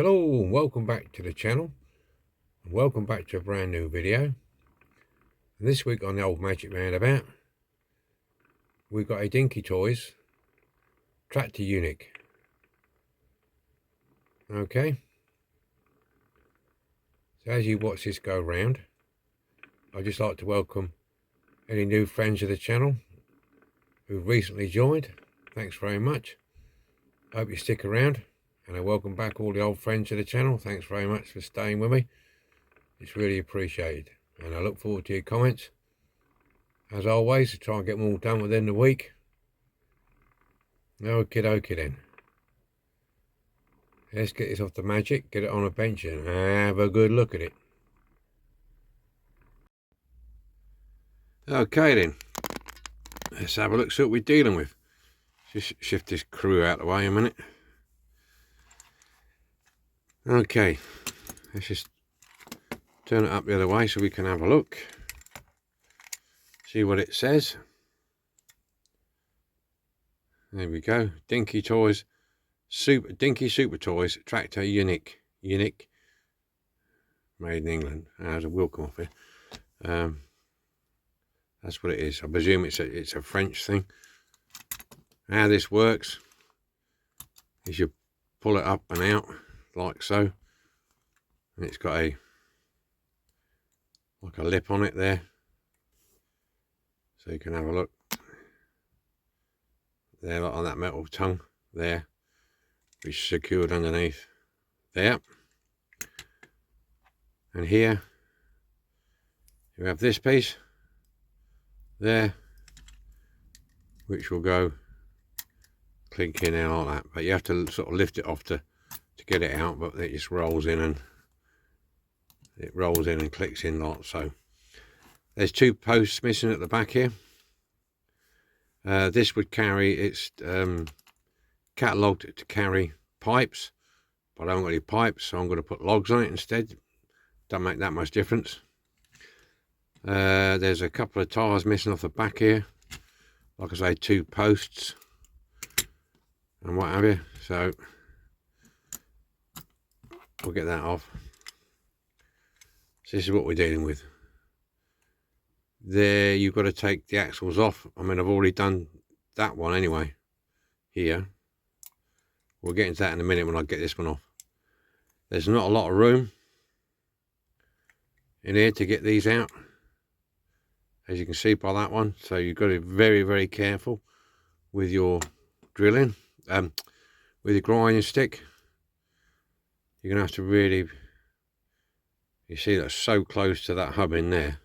Hello and welcome back to the channel, and welcome back to a brand new video. And this week on the Old Magic Roundabout, we've got a Dinky Toys tractor Unic. Okay, so as you watch this go round, I'd just like to welcome any new friends of the channel who've recently joined. Thanks very much. Hope you stick around. And I welcome back all the old friends of the channel. Thanks very much for staying with me. It's really appreciated. And I look forward to your comments. As always, to try and get them all done within the week. Okie dokie then. Let's get this off the Magic, get it on a bench and have a good look at it. Okay then. Let's have a look, see what we're dealing with. Just shift this crew out of the way a minute. Okay, let's just turn it up the other way so we can have a look, see what it says. There we go, Dinky Toys, Dinky Super Toys Tractor Unic, made in England. There's a wheel come off here. That's what it is. I presume it's a French thing. How this works is you pull it up and out like so, and it's got like a lip on it there, so you can have a look there, like on that metal tongue there, which is secured underneath there. And here you have this piece there, which will go clink in there like that, but you have to sort of lift it off to get it out, but it just rolls in and clicks in like so. There's two posts missing at the back here. This would carry, it's catalogued to carry pipes, but I haven't got any pipes, so I'm going to put logs on it instead. Don't make that much difference. There's a couple of tires missing off the back here, like I say, two posts and what have you, so we'll get that off. So this is what we're dealing with. There, you've got to take the axles off. I mean, I've already done that one anyway here. We'll get into that in a minute when I get this one off. There's not a lot of room in here to get these out, as you can see by that one, so you've got to be very, very careful with your drilling, with your grinding stick. You're gonna have to really, you see that's so close to that hub in there.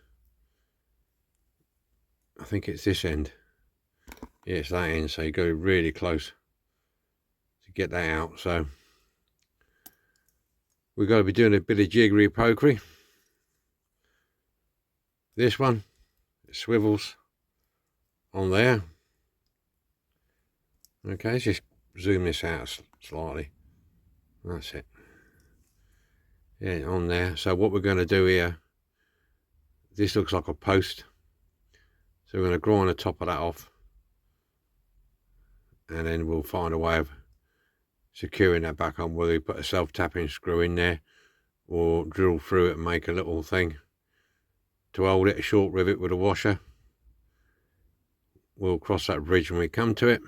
I think it's this end. Yeah, it's that end, so you go really close to get that out. So we've got to be doing a bit of jiggery pokery. This one, it swivels on there. Okay, let's just zoom this out slightly. That's it. Yeah, on there. So what we're going to do here, this looks like a post, so we're going to grind the top of that off, and then we'll find a way of securing that back on, whether we put a self-tapping screw in there or drill through it and make a little thing to hold it, a short rivet with a washer. We'll cross that bridge when we come to it.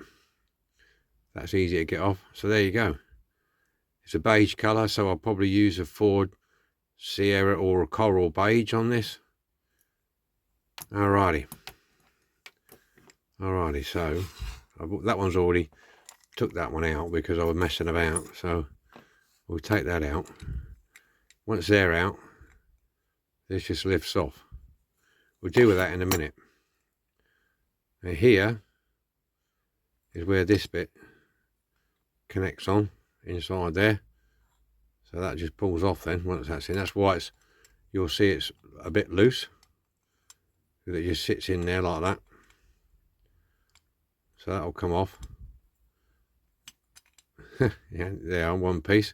That's easy to get off. So there you go. It's a beige colour, so I'll probably use a Ford Sierra or a coral beige on this. Alrighty, so that one's already took that one out because I was messing about, so we'll take that out. Once they're out, this just lifts off. We'll deal with that in a minute. Now here is where this bit connects on inside there, so that just pulls off then once that's in. That's why it's, you'll see it's a bit loose, because it just sits in there like that, so that'll come off. Yeah, there, one piece.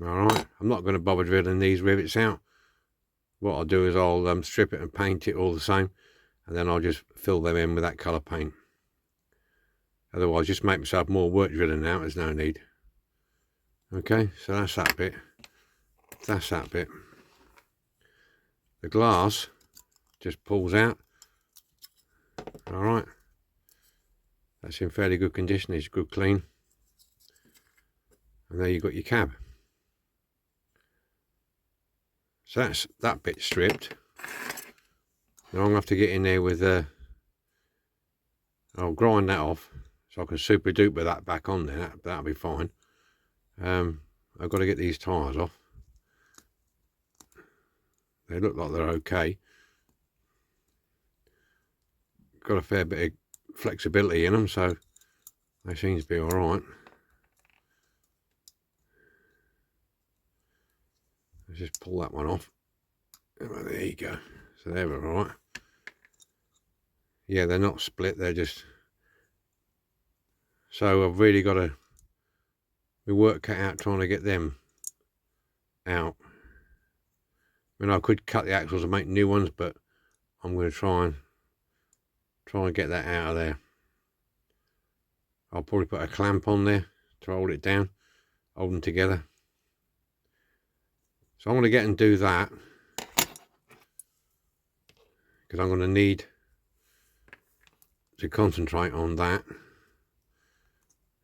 Alright, I'm not going to bother drilling these rivets out. What I'll do is I'll strip it and paint it all the same, and then I'll just fill them in with that colour paint. Otherwise, just make myself more work drilling out. There's no need. Okay, so that's that bit. That's that bit. The glass just pulls out. All right. That's in fairly good condition. It's good clean. And there you've got your cab. So that's that bit stripped. Now I'm going to have to get in there with I'll grind that off so I can super duper that back on there. That'll be fine. I've got to get these tyres off. They look like they're okay. Got a fair bit of flexibility in them, so they seem to be all right. Let's just pull that one off. Oh, there you go. So they're all right. Yeah, they're not split. They're just. So I've really got to be work cut out trying to get them out. I mean, I could cut the axles and make new ones, but I'm going to try and get that out of there. I'll probably put a clamp on there to hold it down, hold them together. So I'm going to get and do that because I'm going to need to concentrate on that,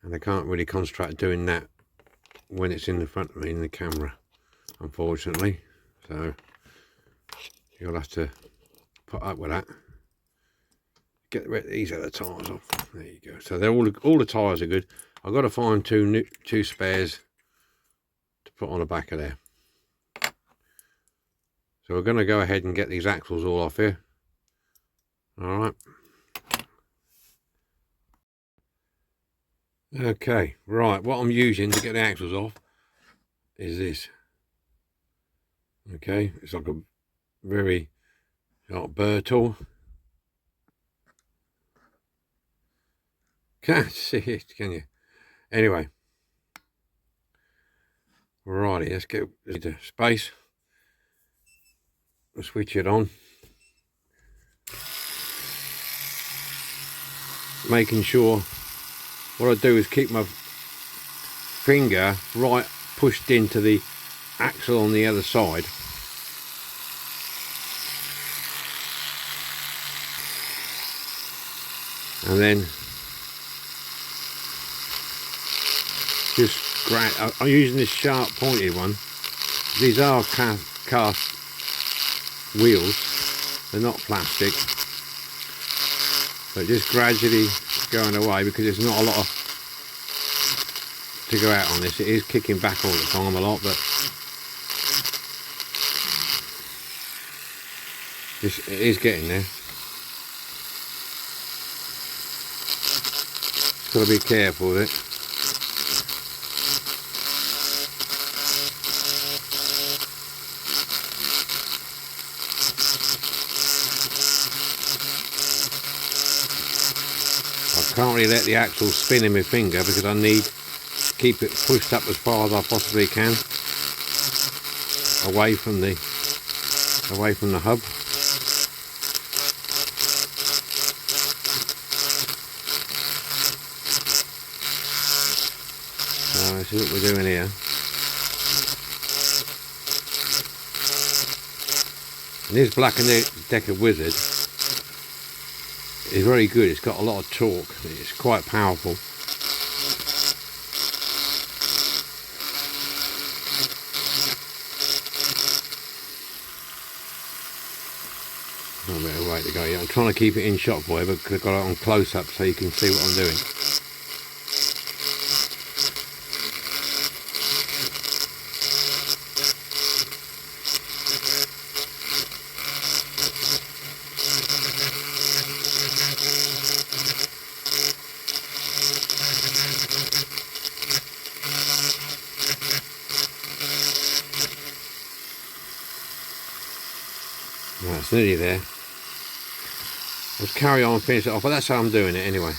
and I can't really concentrate doing that when it's in the front of me in the camera, unfortunately. So you'll have to put up with that. Get rid of these other tyres off. There you go. So they're all the tyres are good. I've got to find two spares to put on the back of there. So we're going to go ahead and get these axles all off here. All right. Okay, right. What I'm using to get the axles off is this. Okay, it's like a very sharp burr tool. Can't see it, can you? Anyway, righty, let's get into space. We'll switch it on. Making sure what I do is keep my finger right pushed into the axle on the other side. And then just grab. I'm using this sharp pointed one. These are cast wheels, they're not plastic, but just gradually going away because there's not a lot to go out on this. It is kicking back all the time a lot, but it is getting there. Got to be careful with it. I can't really let the axle spin in my finger because I need to keep it pushed up as far as I possibly can away from the hub. So this is what we're doing here. And this Black & Decker Wizard is very good. It's got a lot of torque. It's quite powerful. A bit of way to go. Yeah, I'm trying to keep it in shot for you, but I've got it on close up so you can see what I'm doing. Right, it's nearly there. Let's carry on and finish it off, but that's how I'm doing it anyway.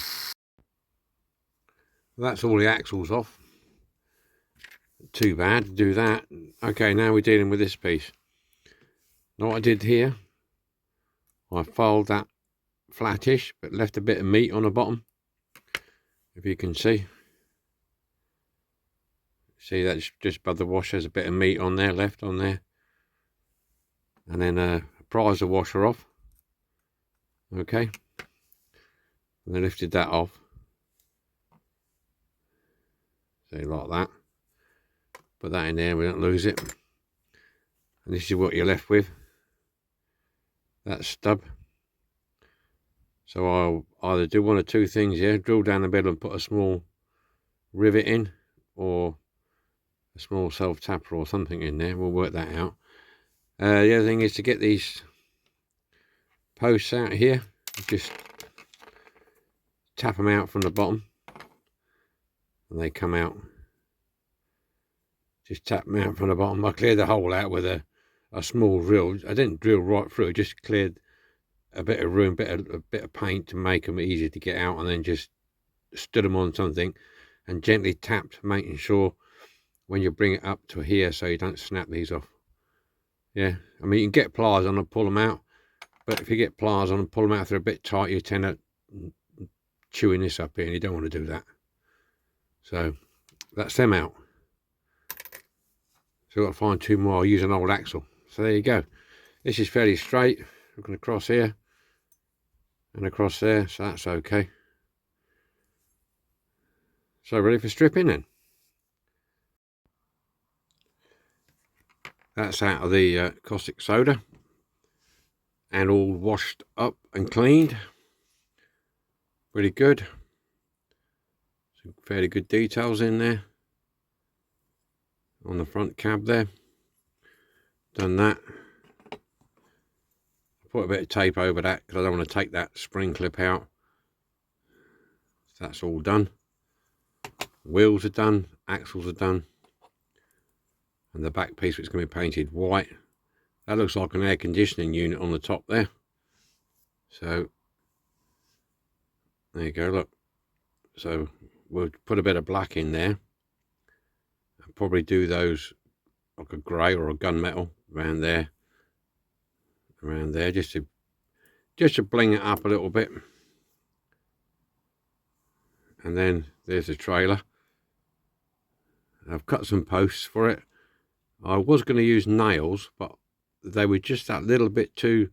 That's all the axles off. Too bad to do that. Okay, now we're dealing with this piece. Now what I did here, I filed that flattish, but left a bit of meat on the bottom. If you can see. See, that's just above the wash. There's a bit of meat on there, left on there. And then prise the washer off. Okay. And I lifted that off. So like that. Put that in there, we don't lose it. And this is what you're left with. That stub. So I'll either do one of two things here. Drill down the middle and put a small rivet in. Or a small self-tapper or something in there. We'll work that out. The other thing is to get these posts out here. Just tap them out from the bottom. And they come out. Just tap them out from the bottom. I cleared the hole out with a small drill. I didn't drill right through. Just cleared a bit of room, a bit of paint to make them easier to get out, and then just stood them on something and gently tapped, making sure when you bring it up to here so you don't snap these off. Yeah, I mean, you can get pliers on and pull them out, but if you get pliers on and pull them out, if they're a bit tight, you tend to chewing this up here, and you don't want to do that. So that's them out. So I've got to find two more. I'll use an old axle. So there you go. This is fairly straight. Looking across here and across there, so that's okay. So ready for stripping then. That's out of the caustic soda and all washed up and cleaned. Pretty good. Some fairly good details in there on the front cab there. Done that. Put a bit of tape over that because I don't want to take that spring clip out. So that's all done. Wheels are done, axles are done, and the back piece, which is going to be painted white. That looks like an air conditioning unit on the top there. So there you go, look. So we'll put a bit of black in there and probably do those like a grey or a gunmetal around there, just to bling it up a little bit. And then there's the trailer. I've cut some posts for it. I was going to use nails, but they were just that little bit too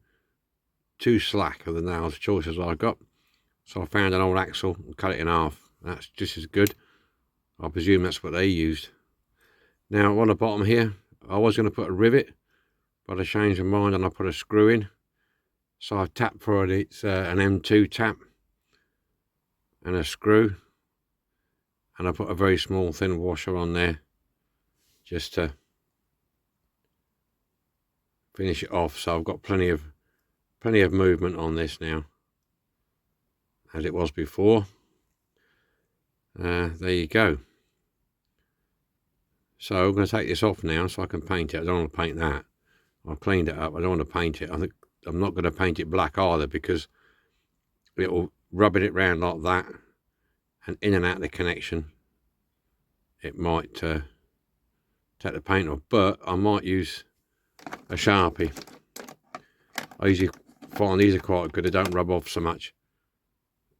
slack of the nails choices I got. So I found an old axle and cut it in half. That's just as good. I presume that's what they used. Now on the bottom here, I was going to put a rivet, but I changed my mind and I put a screw in. So I've tapped for it. It's an M2 tap and a screw. And I put a very small thin washer on there just to finish it off. So I've got plenty of movement on this now, as it was before. There you go. So I'm going to take this off now so I can paint it. I don't want to paint that. I've cleaned it up. I don't want to paint it. I think I'm not going to paint it black either, because it'll rubbing it round like that and in and out of the connection, it might take the paint off. But I might use a Sharpie. I usually find these are quite good. They don't rub off so much.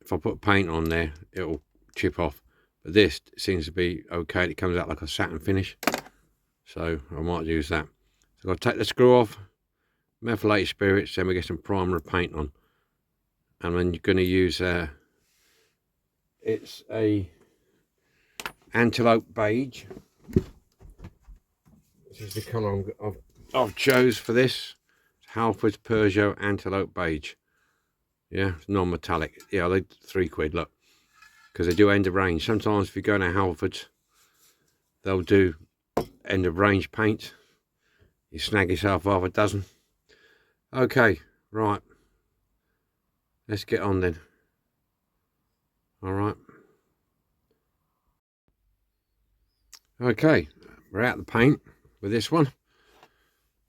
If I put paint on there, it'll chip off. But this seems to be okay. It comes out like a satin finish. So I might use that. So I'll take the screw off, methylated spirits, then we get some primer of paint on. And then you're going to use it's a antelope beige. This is the colour I've chose for this. It's Halford's Peugeot Antelope Beige. Yeah, it's non-metallic. Yeah, they £3, look. Because they do end of range. Sometimes if you go to Halford's, they'll do end of range paint. You snag yourself half a dozen. Okay, right. Let's get on then. All right. Okay, we're out the paint with this one.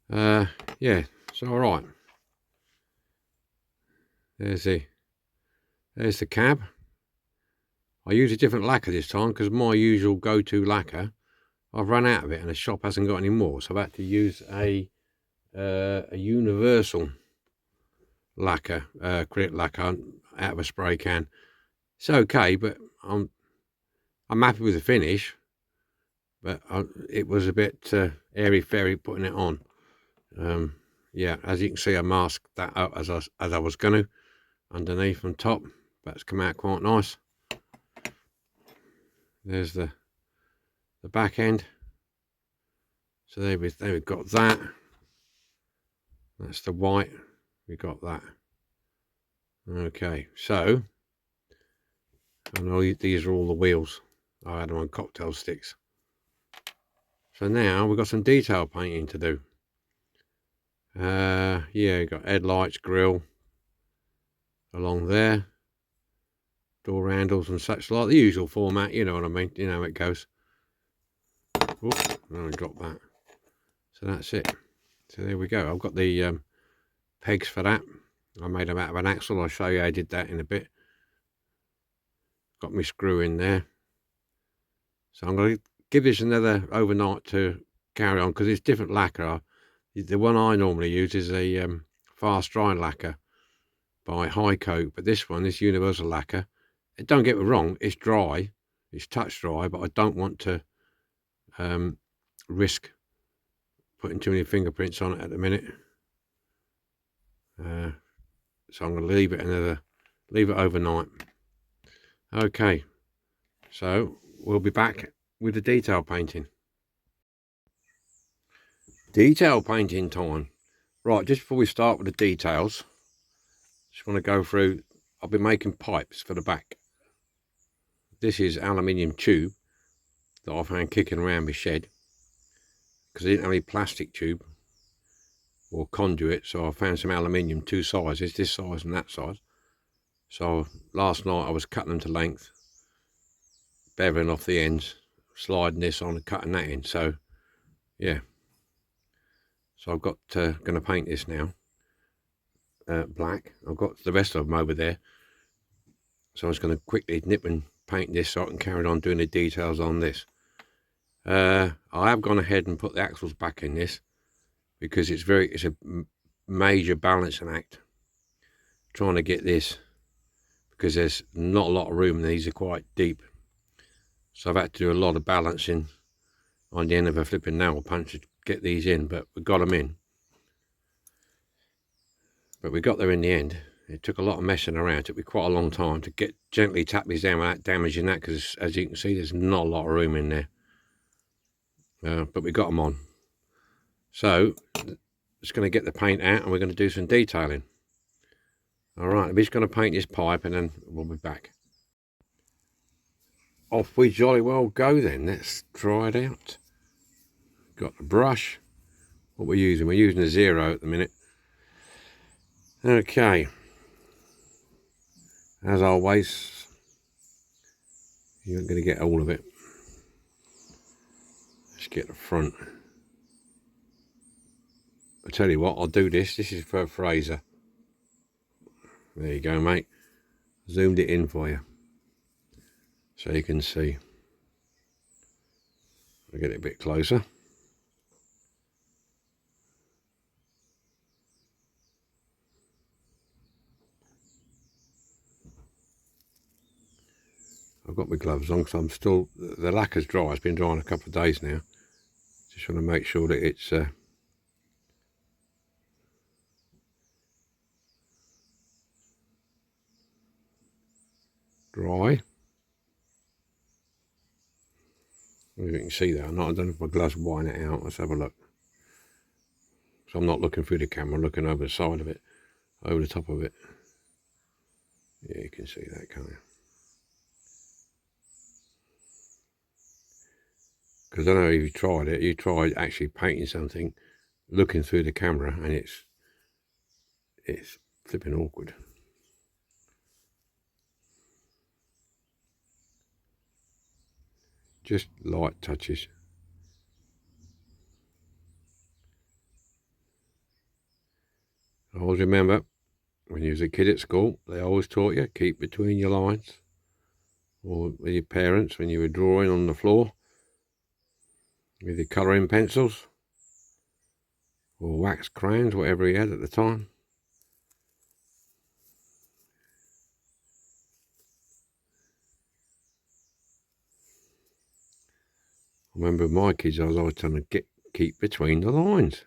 Yeah, it's all right. There's the cab. I use a different lacquer this time because my usual go-to lacquer, I've run out of it and the shop hasn't got any more, so I've had to use a universal lacquer, acrylic lacquer out of a spray can. It's okay, but I'm happy with the finish. but it was a bit airy-fairy putting it on. Yeah, as you can see, I masked that up as I was going to, underneath and top. That's come out quite nice. There's the back end. So there we've got that. That's the white. We got that. Okay, so I know these are all the wheels. I had them on cocktail sticks. So now we've got some detail painting to do. Yeah, you've got headlights, grille along there, door handles and such like, the usual format, you know what I mean, you know how it goes. Oops, I dropped that. So that's it. So there we go. I've got the pegs for that. I made them out of an axle. I'll show you how I did that in a bit. Got my screw in there. So I'm going to give this another overnight to carry on, because it's different lacquer. The one I normally use is a fast dry lacquer by High Coat, but this one is universal lacquer. Don't get me wrong, it's dry, it's touch dry, but I don't want to risk putting too many fingerprints on it at the minute. So I'm going to leave it overnight. Okay, so we'll be back with the detail painting. Detail painting time. Right, just before we start with the details, just want to go through, I've been making pipes for the back. This is aluminium tube that I found kicking around my shed, because I didn't have any plastic tube or conduit, so I found some aluminium, two sizes, this size and that size. So last night I was cutting them to length, beveling off the ends, sliding this on and cutting that in. So yeah, so I've got going to paint this now black. I've got the rest of them over there, so I'm just going to quickly nip and paint this so I can carry on doing the details on this. I have gone ahead and put the axles back in this, because it's a major balancing act trying to get this, because there's not a lot of room. These are quite deep, so I've had to do a lot of balancing on the end of a flipping nail punch to get these in, but we got them in. But we got there in the end. It took a lot of messing around. It took me quite a long time to gently tap these down without damaging that, because as you can see, there's not a lot of room in there. But we got them on. So just going to get the paint out and we're going to do some detailing. All right, I'm just going to paint this pipe and then we'll be back. Off we jolly well go then. Let's try it out. Got the brush. What we're using a 0 at the minute. Okay. As always, you're not going to get all of it. Let's get the front. I tell you what, I'll do this. This is for Fraser. There you go, mate. Zoomed it in for you, so you can see. I'll get it a bit closer. I've got my gloves on because I'm still, the lacquer's dry. It's been drying a couple of days now. Just want to make sure that it's dry. If you can see that, I don't know if my gloves widen it out. Let's have a look. So I'm not looking through the camera, I'm looking over the side of it, over the top of it. Yeah, you can see that, can't you? Because I don't know if you tried it, you tried actually painting something, looking through the camera, and it's flipping awkward. Just light touches. I always remember, when you was a kid at school, they always taught you, keep between your lines. Or with your parents, when you were drawing on the floor, with your colouring pencils, or wax crayons, whatever he had at the time. remember with my kids, I was always trying to keep between the lines.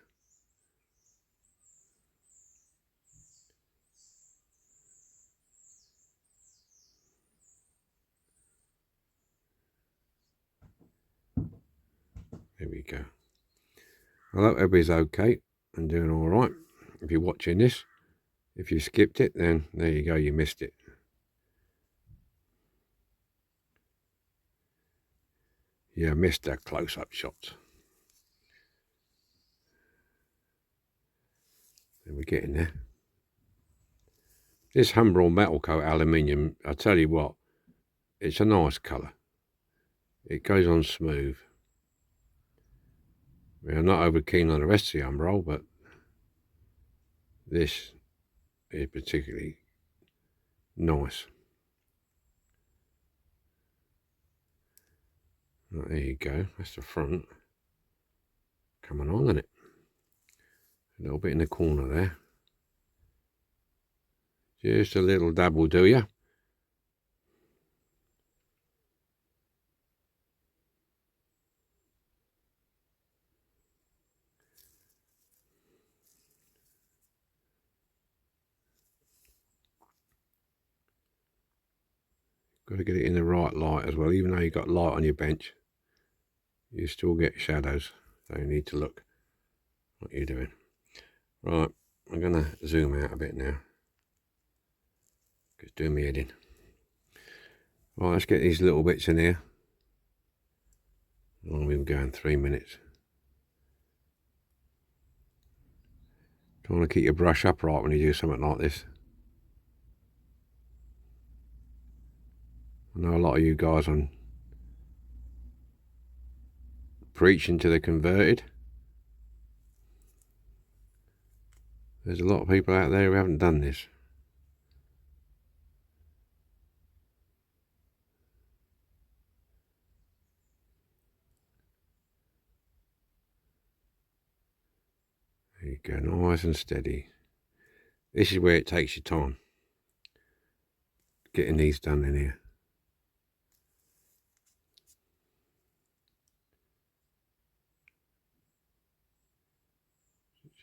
There we go. I hope everybody's okay and doing all right. If you're watching this, if you skipped it, then there you go, you missed it. Yeah, I missed that close-up shots. And we're getting there. This Humbrol metal coat aluminium, I tell you what, it's a nice colour. It goes on smooth. I mean, I'm not over keen on the rest of the Humbrol, but this is particularly nice. Right, there you go, that's the front. Coming on, isn't it? A little bit in the corner there. Just a little dab will do ya. Got to get it in the right light as well. Even though you've got light on your bench, you still get shadows. So you need to look what you're doing. Right, I'm going to zoom out a bit now. It's doing me head in. Right, let's get these little bits in here. How long have we been going? 3 minutes. Trying to keep your brush upright when you do something like this. I know a lot of you guys on preaching to the converted. There's a lot of people out there who haven't done this. There you go, nice and steady. This is where it takes your time. Getting these done in here.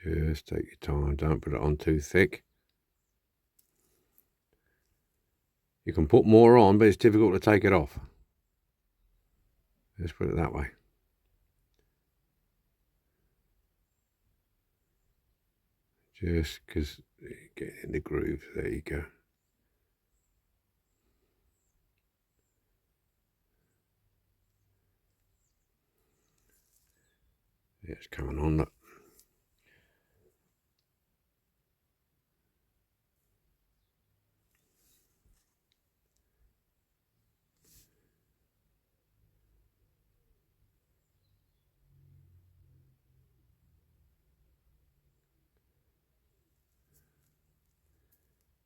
Just take your time, don't put it on too thick. You can put more on, but it's difficult to take it off. Let's put it that way. Just because get in the groove, there you go. Yeah, it's coming on, look.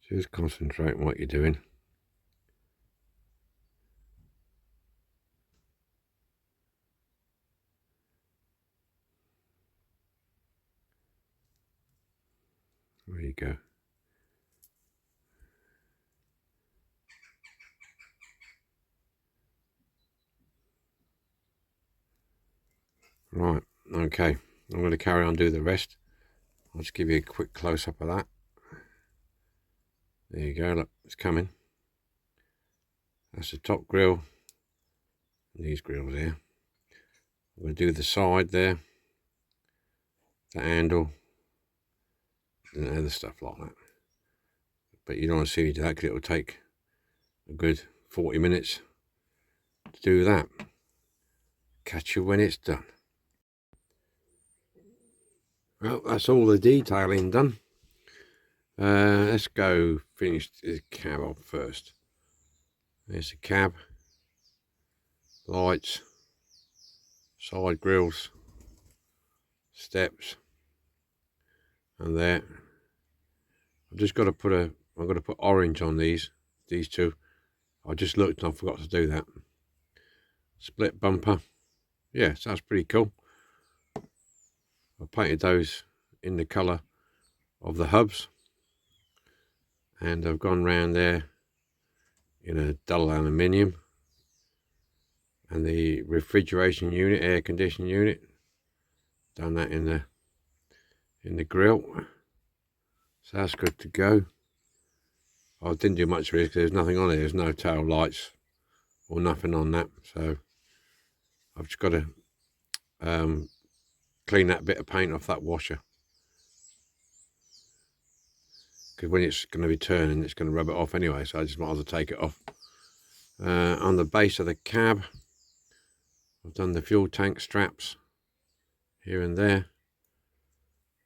Just concentrate on what you're doing. There you go. Right, okay. I'm going to carry on do the rest. I'll just give you a quick close-up of that. There you go, look, it's coming. That's the top grill. And these grills here. I'm going to do the side there. The handle. And other stuff like that. But you don't want to see me do that because it will take a good 40 minutes to do that. Catch you when it's done. Well, that's all the detailing done. Let's go finish the cab off first. There's the cab, lights, side grills, steps, and there. I've just got to put I've got to put orange on these two. I just looked and I forgot to do that. Split bumper. Yeah, so that's pretty cool. I painted those in the colour of the hubs. And I've gone round there in a dull aluminium. and the refrigeration unit, air conditioning unit. Done that in the grill, so that's good to go. I didn't do much with it because there's nothing on it. There's no tail lights or nothing on that, so I've just got to clean that bit of paint off that washer, because when it's going to be turning, it's going to rub it off anyway, so I just might as well take it off. On the base of the cab, I've done the fuel tank straps here and there,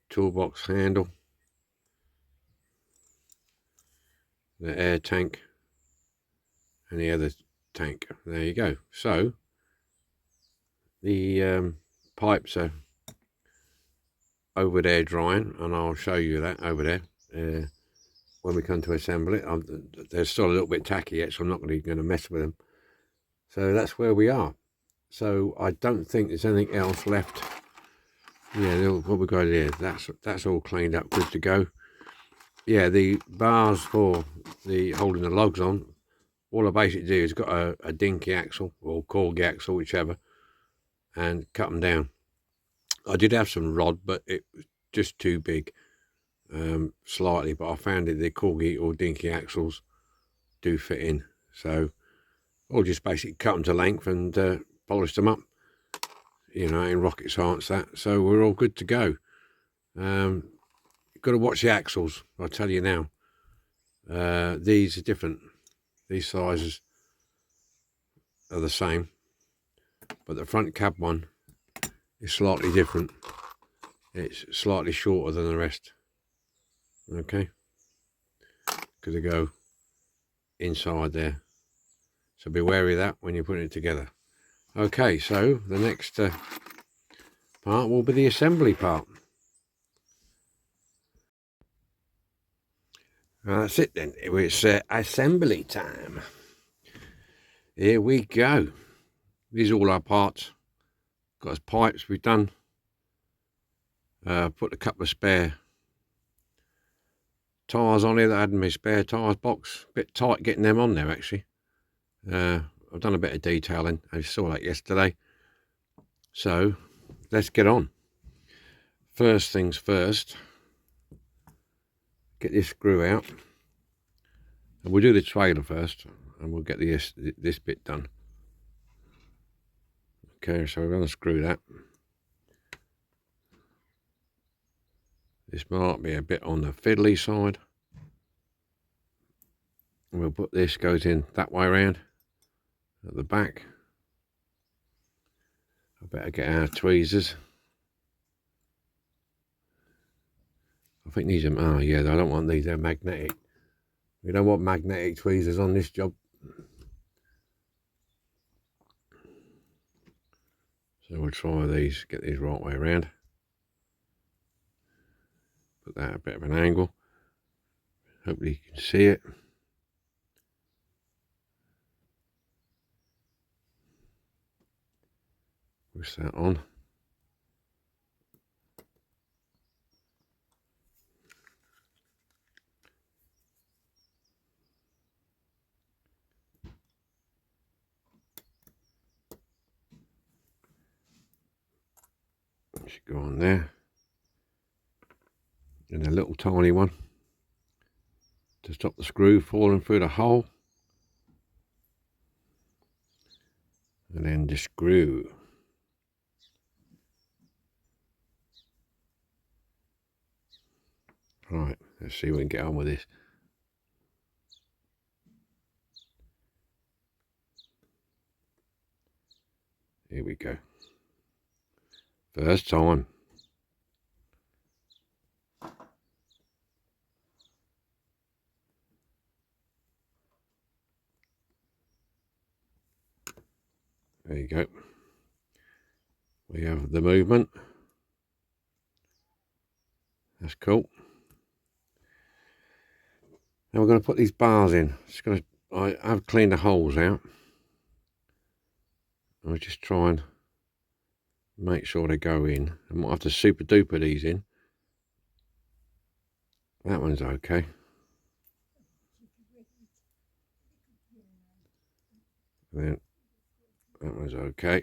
toolbox handle, the air tank, and the other tank. There you go. So the pipes are over there drying, and I'll show you that over there when we come to assemble it. They're still a little bit tacky yet, so I'm not really going to mess with them. So that's where we are. So I don't think there's anything else left. Yeah, what we got here, that's all cleaned up, good to go. Yeah, the bars for the holding the logs on, all I basically do is got a Dinky axle or corgi axle, whichever, and cut them down. I did have some rod, but it was just too big, slightly, but I found that the corgi or Dinky axles do fit in, so I'll just basically cut them to length and polish them up. You know, in rocket science that, so we're all good to go. You've got to watch the axles, I'll tell you now. These are different. These sizes are the same, but the front cab one is slightly different. It's slightly shorter than the rest. Okay, because they go inside there, so be wary of that when you're putting it together. Okay, so the next part will be the assembly part. That's it then. It's assembly time. Here we go. These are all our parts. Got us pipes we've done. Put a couple of spare tyres on here that I had in my spare tyres box. Bit tight getting them on there actually. I've done a bit of detailing. I saw that yesterday. So let's get on. First things first. Get this screw out. And we'll do the trailer first, and we'll get this bit done. Okay, so we're going to screw that. This might be a bit on the fiddly side. And we'll put this, goes in that way around at the back. I better get our tweezers. I think these are, oh yeah, I don't want these, they're magnetic. We don't want magnetic tweezers on this job. So we'll try these, get these right way around. Put that at a bit of an angle. Hopefully you can see it. Push that on. Should go on there. And a little tiny one to stop the screw falling through the hole. And then the screw. Right, let's see if we can get on with this. Here we go. First time. There you go. We have the movement. That's cool. Now we're going to put these bars in. I've cleaned the holes out. I'll just try and make sure they go in. I might have to super duper these in. That one's okay. And then That one's okay.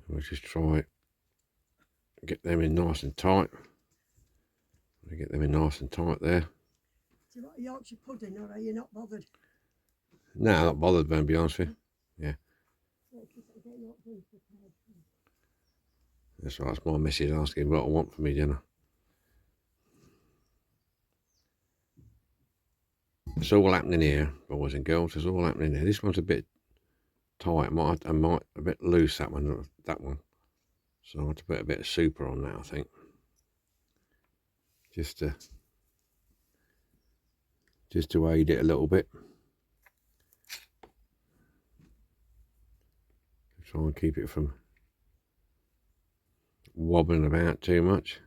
We'll just try get them in nice and tight. We get them in nice and tight there. Do you want a Yorkshire pudding, or are you not bothered? No, not bothered, to be honest with you. Yeah. That's right, it's my missus asking what I want for me dinner. It's all happening here, boys and girls. It's all happening here. This one's a bit tight. I might a bit loose, that one. So I have to put a bit of super on that, I think. Just to aid it a little bit. Try and keep it from wobbling about too much.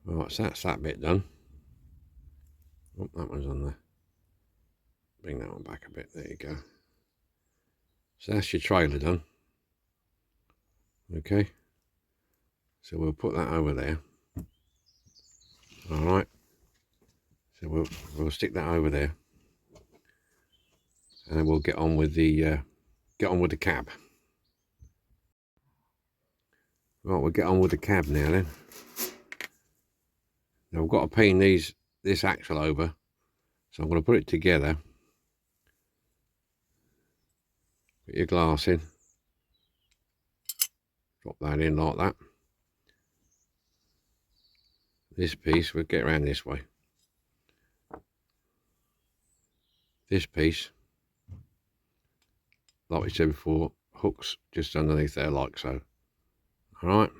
Right, so that's that bit done. Oh, that one's on there. Bring that one back a bit. There you go. So that's your trailer done. Okay. So we'll put that over there. All right. So we'll stick that over there, and then we'll get on with the cab. Right, we'll get on with the cab now then. Now I've got to pin this axle over, so I'm going to put it together. Put your glass in. Drop that in like that. This piece, we'll get around this way. This piece, like we said before, hooks just underneath there like so. Alright.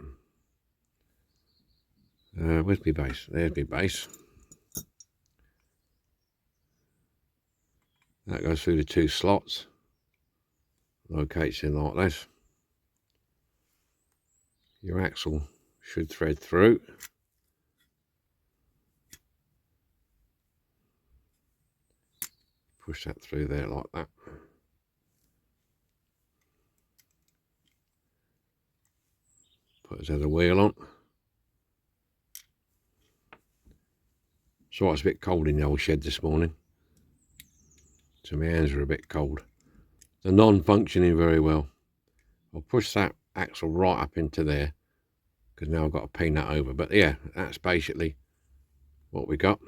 Where's my base? There's my base. That goes through the two slots. Locates in like this. Your axle should thread through. Push that through there like that. Put us other wheel on. So it's a bit cold in the old shed this morning. So my hands are a bit cold. They're non-functioning very well. I'll push that axle right up into there, because now I've got to pin that over. But yeah, that's basically what we got.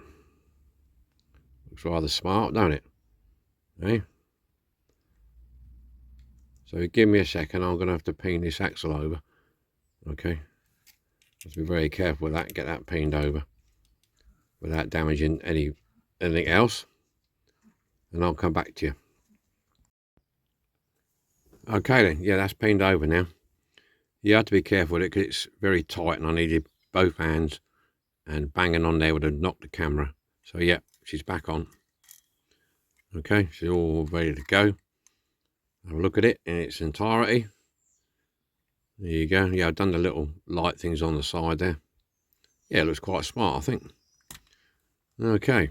Looks rather smart, don't it? Eh? So give me a second, I'm going to have to pin this axle over. Okay. Have to be very careful with that, get that pinned over without damaging anything else. And I'll come back to you. Okay then, yeah, that's pinned over now. You have to be careful with it because it's very tight, and I needed both hands, and banging on there would have knocked the camera. So yeah, she's back on. Okay, she's all ready to go. Have a look at it in its entirety. There you go. Yeah, I've done the little light things on the side there. Yeah, it looks quite smart, I think. Okay,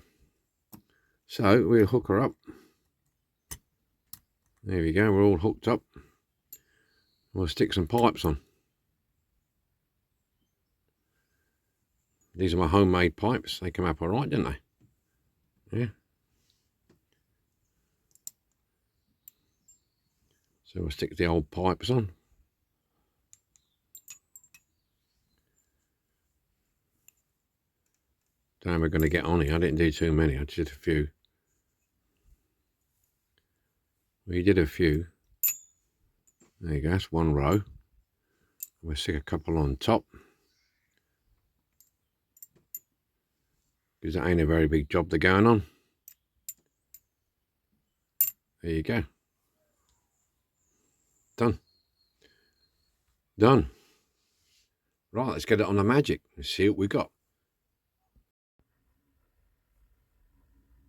so we'll hook her up. There we go, we're all hooked up. We'll stick some pipes on. These are my homemade pipes. They come up all right, didn't they? Yeah. So we'll stick the old pipes on. Don't know how we're going to get on here. I didn't do too many. I just did a few. We did a few. There you go. That's one row. We'll stick a couple on top, because that ain't a very big job they're going on. There you go. Done. Done. Right, let's get it on the magic and see what we got.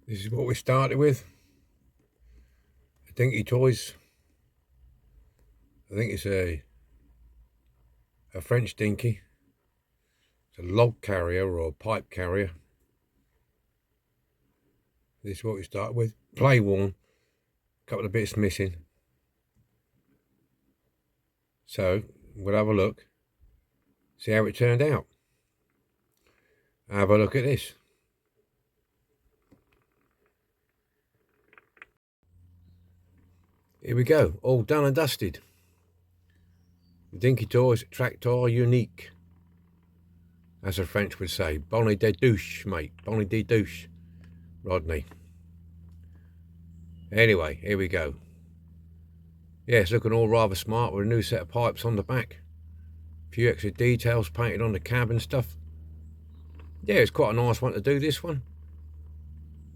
This is what we started with. The Dinky toys. I think it's a French Dinky. It's a log carrier or a pipe carrier. This is what we started with. Play worn. A couple of bits missing. So we'll have a look, see how it turned out. Have a look at this. Here we go, all done and dusted. The Dinky Toys Tractor Unique, as the French would say. Bonne de douche, mate. Bonne de douche, Rodney. Anyway, here we go. Yeah, it's looking all rather smart with a new set of pipes on the back. A few extra details painted on the cab and stuff. Yeah, it's quite a nice one to do, this one.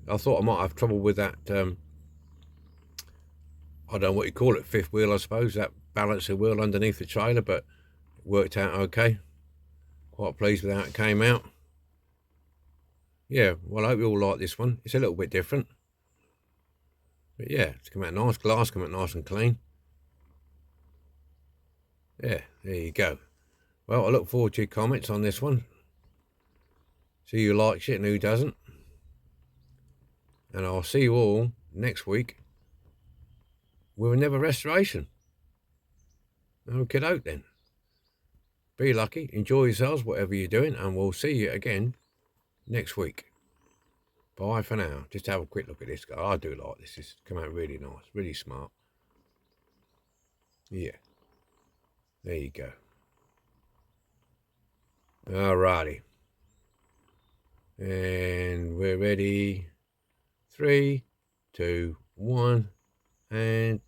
I thought I might have trouble with that, I don't know what you call it, fifth wheel, I suppose, that balancing wheel underneath the trailer, but it worked out okay. Quite pleased with how it came out. Yeah, well, I hope you all like this one. It's a little bit different. But yeah, it's come out nice, glass come out nice and clean. Yeah, there you go. Well, I look forward to your comments on this one. See who likes it and who doesn't. And I'll see you all next week with another restoration. Okay, doke then. Be lucky, enjoy yourselves, whatever you're doing, and we'll see you again next week. Bye for now. Just have a quick look at this guy. I do like this. It's come out really nice, really smart. Yeah. There you go. Alrighty. And we're ready. 3, 2, 1, and